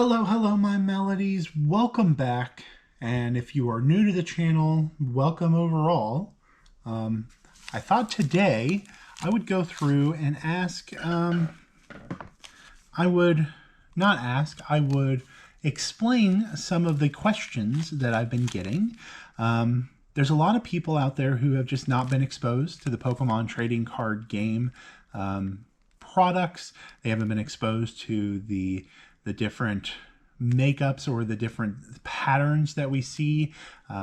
Hello, my melodies. Welcome back. And if you are new to the channel, welcome overall. I thought today I would go through and ask, I would explain some of the questions that I've been getting. There's a lot of people out there who have just not been exposed to the Pokemon trading card game products. They haven't been exposed to the different makeups or the different patterns that we see.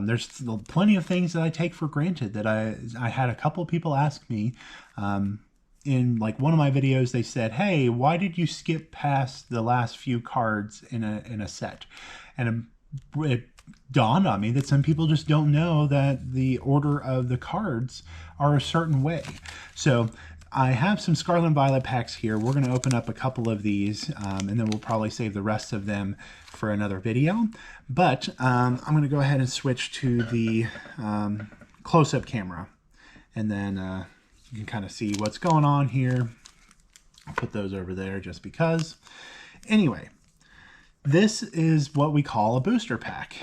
There's plenty of things that I take for granted that I had a couple people ask me in like one of my videos. They said, hey, why did you skip past the last few cards in a set? And it dawned on me that some people just don't know that the order of the cards are a certain way. So I have some Scarlet and Violet packs here. We're going to open up a couple of these, and then we'll probably save the rest of them for another video. But I'm going to go ahead and switch to the close-up camera, and then you can kind of see what's going on here. I'll put those over there just because. Anyway, this is what we call a booster pack.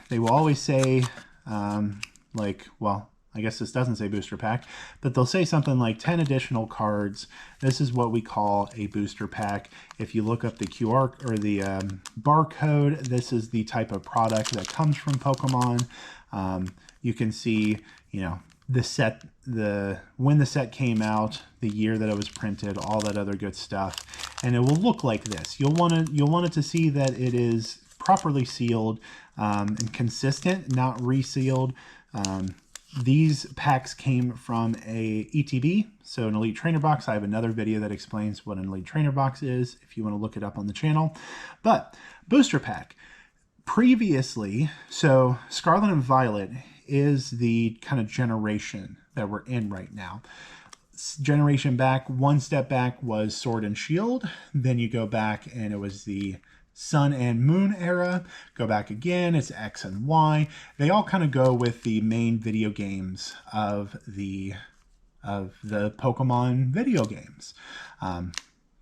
They will always say, well, I guess this doesn't say booster pack, but they'll say something like 10 additional cards. This is what we call a booster pack. If you look up the QR or the barcode, this is the type of product that comes from Pokemon. You can see, the set, when the set came out, the year that it was printed, all that other good stuff, and it will look like this. You'll want it to see that it is properly sealed and consistent, not resealed. These packs came from a ETB, so an Elite Trainer Box. I have another video that explains what an Elite Trainer Box is if you want to look it up on the channel. But booster pack. Previously, so Scarlet and Violet is the kind of generation that we're in right now. Generation back, one step back was Sword and Shield. Then you go back and it was the Sun and Moon era. Go back again, it's X and Y. They all kind of go with the main video games of the Pokemon video games.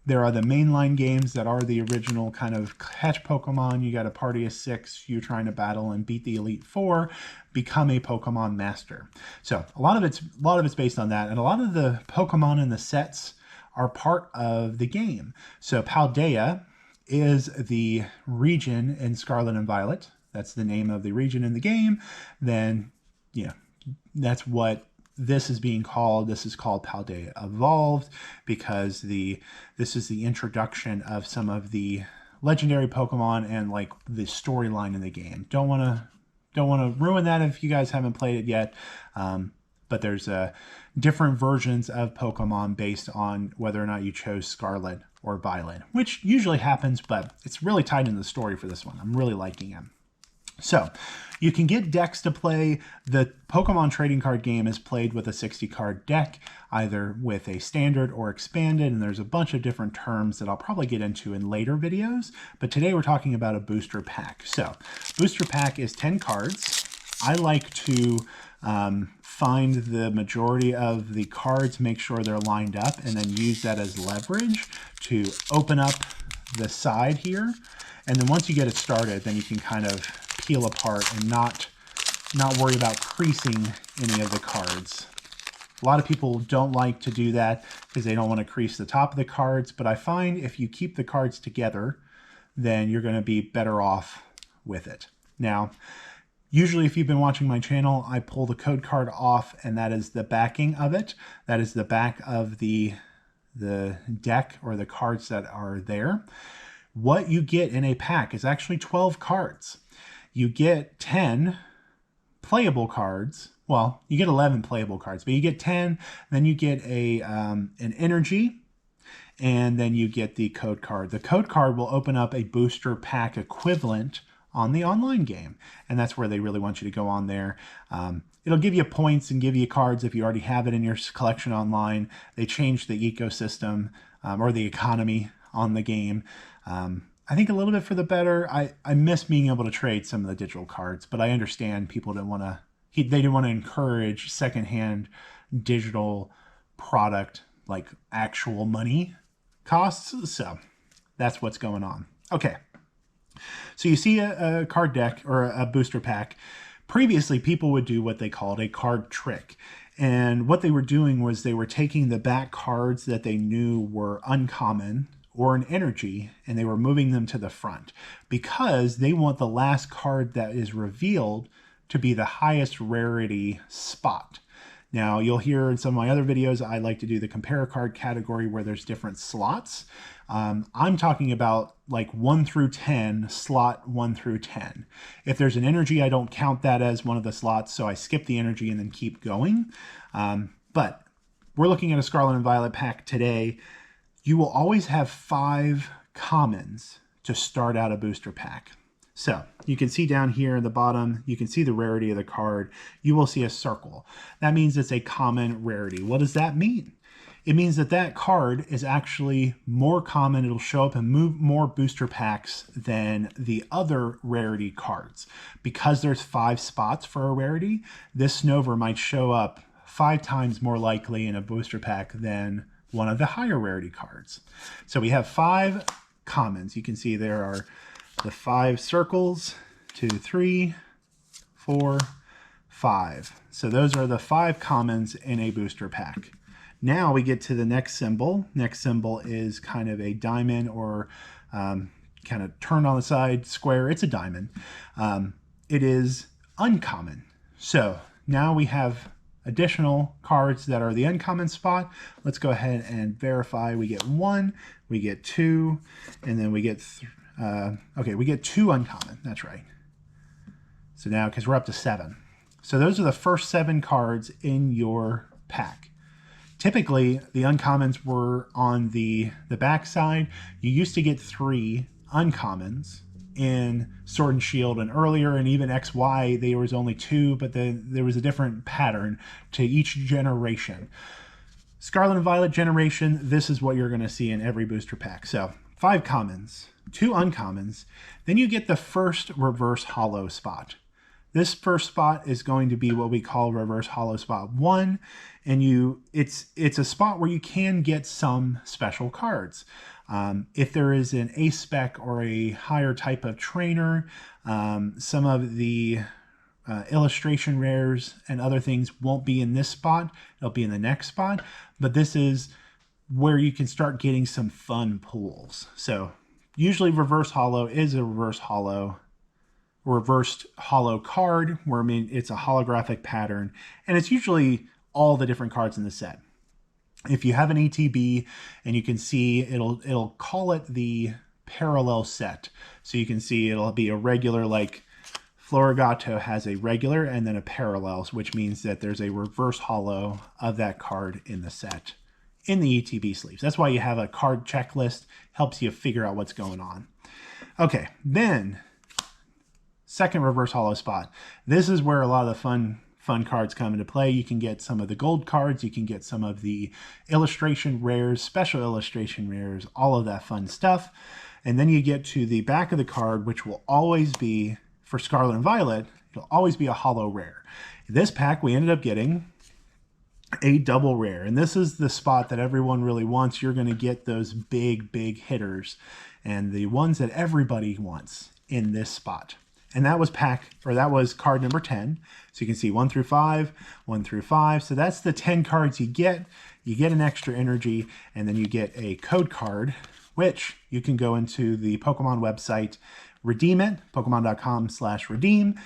There are the mainline games that are the original kind of catch Pokemon. You got a party of 6, you're trying to battle and beat the Elite Four, become a Pokemon master. So a lot of it's based on that, and a lot of the Pokemon in the sets are part of the game. So Paldea is the region in Scarlet and Violet. That's the name of the region in the game. Then, that's what this is being called. This is called Paldea Evolved because this is the introduction of some of the legendary Pokemon and like the storyline in the game. Don't want to ruin that if you guys haven't played it yet. But there's different versions of Pokemon based on whether or not you chose Scarlet or Violet, which usually happens, but it's really tied into the story for this one. I'm really liking it. So you can get decks to play. The Pokemon trading card game is played with a 60 card deck, either with a standard or expanded, and there's a bunch of different terms that I'll probably get into in later videos, but today we're talking about a booster pack. So booster pack is 10 cards. I like to find the majority of the cards, make sure they're lined up, and then use that as leverage to open up the side here. And then once you get it started, then you can kind of peel apart and not worry about creasing any of the cards. A lot of people don't like to do that because they don't want to crease the top of the cards, but I find if you keep the cards together, then you're going to be better off with it. Now, usually if you've been watching my channel, I pull the code card off, and that is the backing of it. That is the back of the deck or the cards that are there. What you get in a pack is actually 12 cards. You get 10 playable cards. Well, you get 11 playable cards, but you get 10. Then you get an energy, and then you get the code card. The code card will open up a booster pack equivalent on the online game, and that's where they really want you to go on there. It'll give you points and give you cards if you already have it in your collection online. They changed the ecosystem or the economy on the game. I think a little bit for the better. I miss being able to trade some of the digital cards, but I understand people didn't want to encourage secondhand digital product like actual money costs. So that's what's going on. Okay, So you see a card deck or a booster pack. Previously, people would do what they called a card trick. And what they were doing was they were taking the back cards that they knew were uncommon or an energy, and they were moving them to the front because they want the last card that is revealed to be the highest rarity spot. Now, you'll hear in some of my other videos, I like to do the compare card category where there's different slots. I'm talking about like 1 through 10, slot 1 through 10. If there's an energy, I don't count that as one of the slots, so I skip the energy and then keep going. But we're looking at a Scarlet and Violet pack today. You will always have 5 commons to start out a booster pack. So you can see down here in the bottom, you can see the rarity of the card. You will see a circle. That means it's a common rarity. What does that mean? It means that that card is actually more common. It'll show up and move more booster packs than the other rarity cards. Because there's 5 spots for a rarity, this Snover might show up 5 times more likely in a booster pack than one of the higher rarity cards. So we have 5 commons. You can see there are the 5 circles, 2, 3, 4, 5. So those are the 5 commons in a booster pack. Now we get to the next symbol. Next symbol is kind of a diamond or kind of turned on the side square. It's a diamond. It is uncommon. So now we have additional cards that are the uncommon spot. Let's go ahead and verify. We get 1, we get 2, and then we get okay, we get 2 uncommon. That's right. So now, because we're up to 7. So those are the first 7 cards in your pack. Typically, the uncommons were on the back side. You used to get 3 uncommons in Sword and Shield, and earlier, and even XY, there was only 2, but then there was a different pattern to each generation. Scarlet and Violet generation, this is what you're going to see in every booster pack. So 5 commons, 2 uncommons, then you get the first reverse holo spot. This first spot is going to be what we call reverse holo spot 1, and it's a spot where you can get some special cards. If there is an A spec or a higher type of trainer, some of the illustration rares and other things won't be in this spot. They'll be in the next spot, but this is where you can start getting some fun pulls. So usually reverse holo is a reversed holo card, where it's a holographic pattern, and it's usually all the different cards in the set. If you have an ETB, and you can see it'll call it the parallel set. So you can see it'll be a regular, like Florigato has a regular and then a parallel, which means that there's a reverse holo of that card in the set in the ETB sleeves. That's why you have a card checklist, helps you figure out what's going on. Okay, then second reverse holo spot. This is where a lot of the fun cards come into play. You can get some of the gold cards, you can get some of the illustration rares, special illustration rares, all of that fun stuff. And then you get to the back of the card, which will always be, for Scarlet and Violet, it'll always be a holo rare. In this pack, we ended up getting a double rare. And this is the spot that everyone really wants. You're going to get those big hitters and the ones that everybody wants in this spot. And that was card number 10. So you can see 1 through 5, 1 through 5. So that's the 10 cards you get. You get an extra energy, and then you get a code card, which you can go into the Pokemon website, redeem it, pokemon.com/redeem,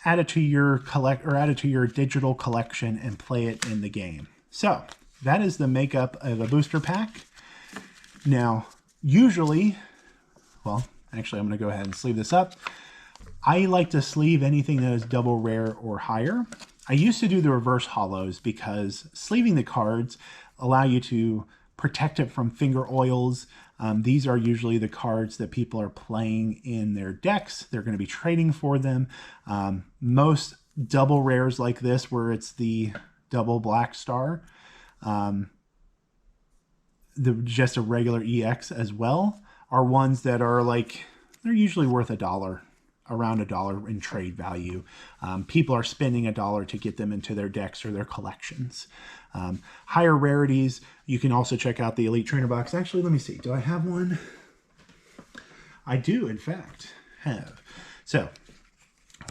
add it to your digital collection and play it in the game. So that is the makeup of a booster pack. Now, usually, well, actually I'm going to go ahead and sleeve this up. I like to sleeve anything that is double rare or higher. I used to do the reverse holos because sleeving the cards allow you to protect it from finger oils. These are usually the cards that people are playing in their decks. They're going to be trading for them. Most double rares like this, where it's the double black star, just a regular EX as well, are ones that are like, they're usually worth $1. Around $1 in trade value. People are spending $1 to get them into their decks or their collections. Higher rarities, you can also check out the Elite Trainer box. Actually, let me see. Do I have one? I do, in fact, have. So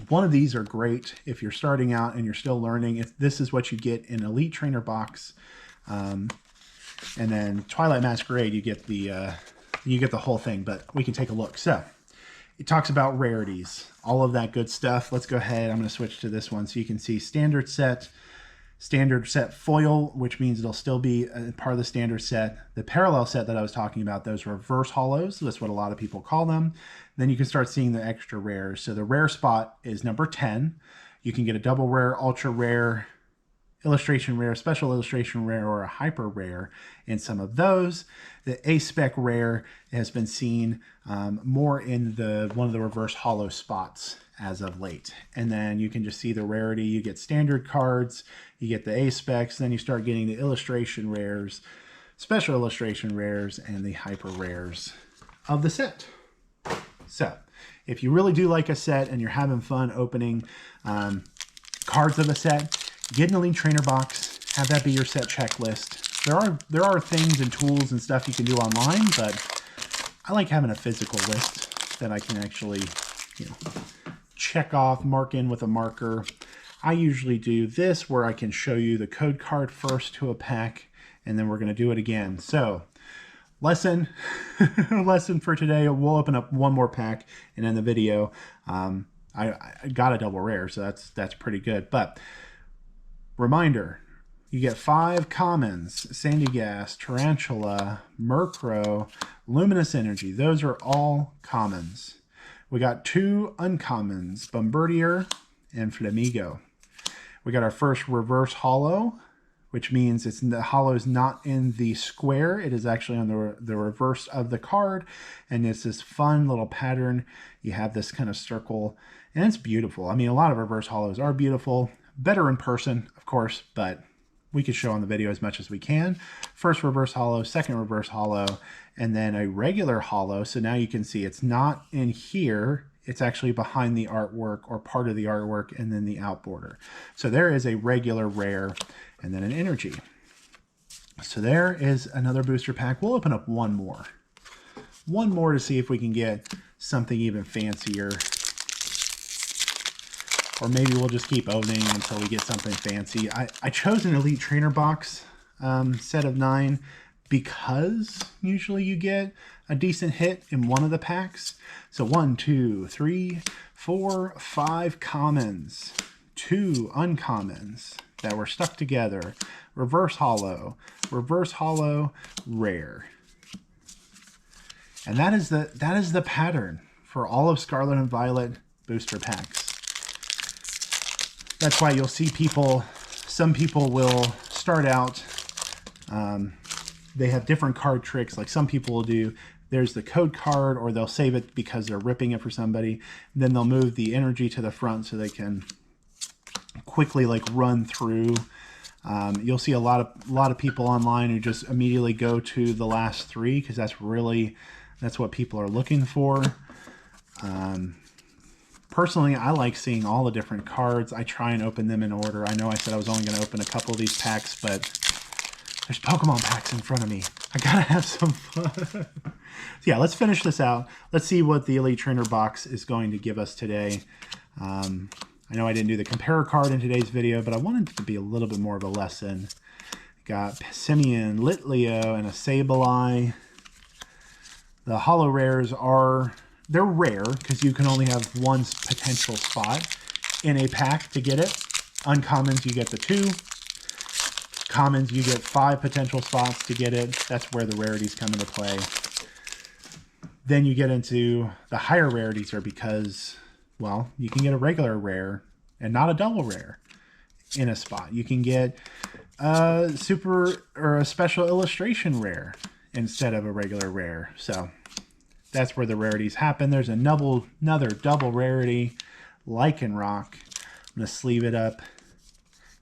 one of these are great if you're starting out and you're still learning. If this is what you get in Elite Trainer box, and then Twilight Masquerade, you get the whole thing. But we can take a look. So it talks about rarities, all of that good stuff. Let's go ahead. I'm going to switch to this one so you can see standard set foil, which means it'll still be a part of the standard set. The parallel set that I was talking about, those reverse hollows, that's what a lot of people call them. Then you can start seeing the extra rares. So the rare spot is number 10. You can get a double rare, ultra rare, illustration rare, special illustration rare, or a hyper rare in some of those. The A-spec rare has been seen more in one of the reverse hollow spots as of late. And then you can just see the rarity. You get standard cards, you get the A-specs, then you start getting the illustration rares, special illustration rares, and the hyper rares of the set. So if you really do like a set and you're having fun opening cards of a set, get an Elite Trainer box, have that be your set checklist. There are things and tools and stuff you can do online, but I like having a physical list that I can actually, check off, mark in with a marker. I usually do this where I can show you the code card first to a pack, and then we're going to do it again. So lesson for today, we'll open up one more pack and end the video. I got a double rare, so that's pretty good. But reminder, you get 5 commons: Sandygas, Tarantula, Murkrow, Luminous Energy. Those are all commons. We got 2 uncommons, Bombardier and Flamigo. We got our first reverse hollow, which means the hollow is not in the square. It is actually on the reverse of the card. And it's this fun little pattern. You have this kind of circle, and it's beautiful. I mean, a lot of reverse hollows are beautiful. Better in person, of course, but we could show on the video as much as we can. First reverse hollow, second reverse hollow, and then a regular hollow. So now you can see it's not in here. It's actually behind the artwork or part of the artwork, and then the out border. So there is a regular rare and then an energy. So there is another booster pack. We'll open up one more to see if we can get something even fancier. Or maybe we'll just keep opening until we get something fancy. I chose an Elite Trainer box set of 9 because usually you get a decent hit in one of the packs. So 1, 2, 3, 4, 5 commons, 2 uncommons that were stuck together. Reverse hollow, rare. And that is the pattern for all of Scarlet and Violet booster packs. That's why you'll see some people will start out, they have different card tricks. Like some people will do, there's the code card, or they'll save it because they're ripping it for somebody. Then they'll move the energy to the front so they can quickly run through. You'll see a lot of people online who just immediately go to the last 3 because that's what people are looking for. Personally, I like seeing all the different cards. I try and open them in order. I know I said I was only going to open a couple of these packs, but there's Pokemon packs in front of me. I gotta have some fun. So yeah, let's finish this out. Let's see what the Elite Trainer box is going to give us today. I know I didn't do the compare card in today's video, but I wanted it to be a little bit more of a lesson. Got Simeon, Litleo, and a Sableye. The holo rares they're rare because you can only have one potential spot in a pack to get it. Uncommons, you get the 2. Commons, you get 5 potential spots to get it. That's where the rarities come into play. Then you get into the higher rarities are because, well, you can get a regular rare and not a double rare in a spot. You can get a super or a special illustration rare instead of a regular rare. So that's where the rarities happen. There's another double rarity, Lycanroc. I'm going to sleeve it up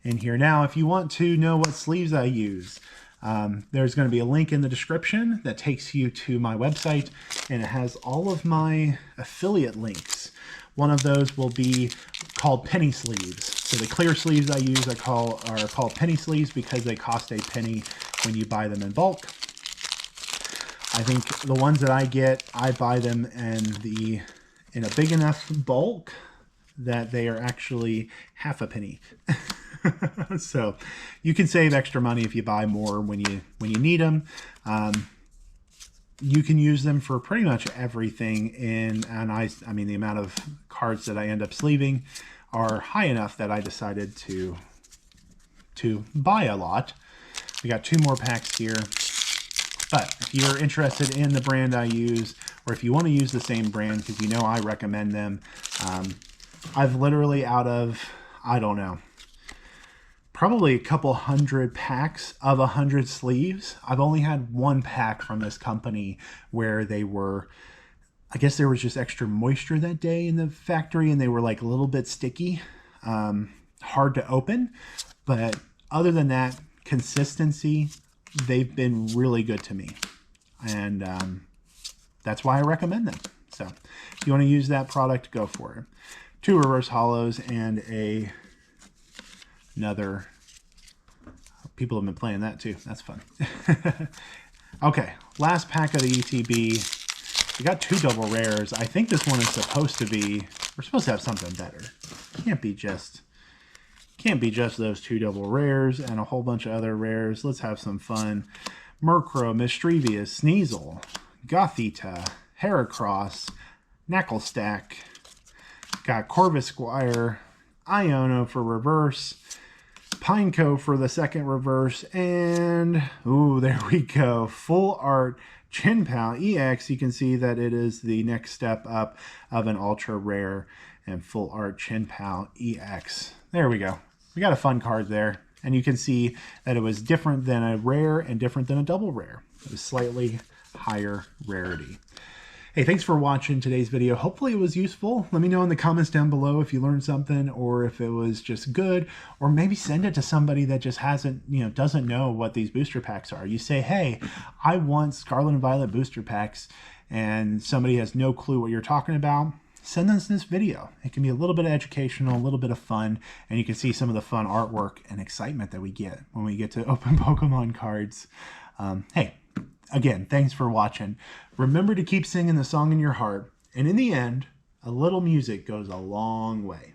in here. Now, if you want to know what sleeves I use, there's going to be a link in the description that takes you to my website, and it has all of my affiliate links. One of those will be called penny sleeves. So the clear sleeves I use are called penny sleeves because they cost a penny when you buy them in bulk. I think the ones that I get, I buy them in in a big enough bulk that they are actually half a penny. So you can save extra money if you buy more when you need them. You can use them for pretty much everything and I mean, the amount of cards that I end up sleeving are high enough that I decided to buy a lot. We got 2 more packs here. But if you're interested in the brand I use, or if you want to use the same brand, because you know I recommend them, I've literally out of, I don't know, probably a couple hundred packs of 100 sleeves. I've only had 1 pack from this company where they were, I guess there was just extra moisture that day in the factory and they were like a little bit sticky, hard to open. But other than that, consistency, they've been really good to me. And that's why I recommend them. So if you want to use that product, go for it. 2 reverse hollows and another. People have been playing that too. That's fun. Okay, last pack of the ETB. We got 2 double rares. I think this one is supposed to be, we're supposed to have something better. Can't be just those 2 double rares and a whole bunch of other rares. Let's have some fun. Murkrow, Mischievous, Sneasel, Gothita, Heracross, Knucklestack. Got Corvisquire, Iono for reverse, Pineco for the second reverse, and ooh, there we go. Full art Chinpow EX. You can see that it is the next step up of an ultra rare and full art Chinpow EX. There we go. We got a fun card there. And you can see that it was different than a rare and different than a double rare. It was slightly higher rarity. Hey, thanks for watching today's video. Hopefully it was useful. Let me know in the comments down below if you learned something or if it was just good, or maybe send it to somebody that just doesn't know what these booster packs are. You say, hey, I want Scarlet and Violet booster packs, and somebody has no clue what you're talking about. Send us this video. It can be a little bit educational, a little bit of fun, and you can see some of the fun artwork and excitement that we get when we get to open Pokemon cards. Hey, again, thanks for watching. Remember to keep singing the song in your heart, and in the end, a little music goes a long way.